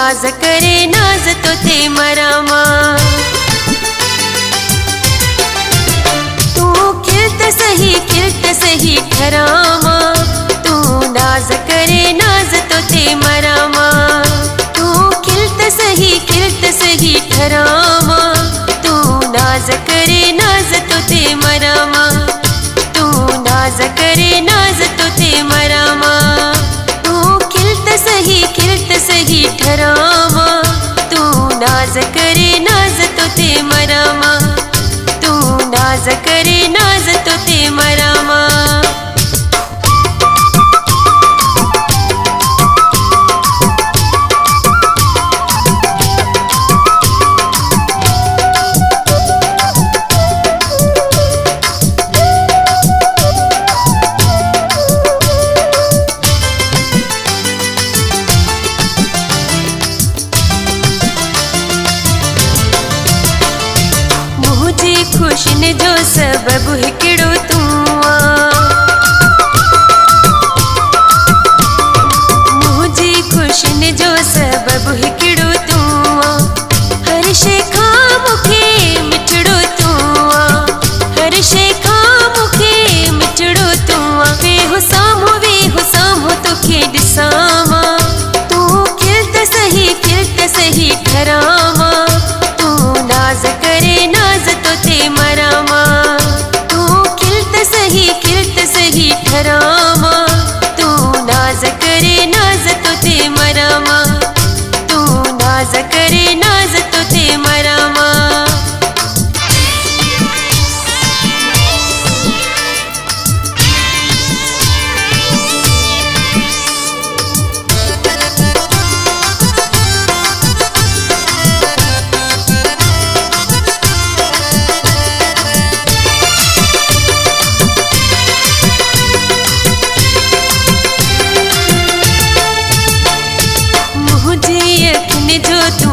नाज करे नाज तो ते मरामा। तू खिलत सही ठरामा। तू नाज करे नाज तो ते मरामा। तू खिलत सही ठरामा। तू नाज करे नाज तो ते मरामा। तू नाज करे नाज तो ते मरामा। तू खिलत सही ठरामा। तू नाज करे नाज तो ते मरामा। तू नाज करे नाज तो ते मरामा। खुशन जो सबब हिकिड़ो तू मुझी खुशन जो सबब हिकिड़ो तू हर शइ खां मूंखे मिठड़ो तू हर शइ खां मूंखे मिठड़ो तू वेहो साम्हूं तोखे ॾिसां मां। तू खिलत सही ठरामा। तू नाज करे नाज तो ते मरामा। तू खिलत सही ठरामा। तू नाज करे नाज तो ते मरामा। तू नाज करे नाज तो ते मरामा। मुझे यकीन जो तू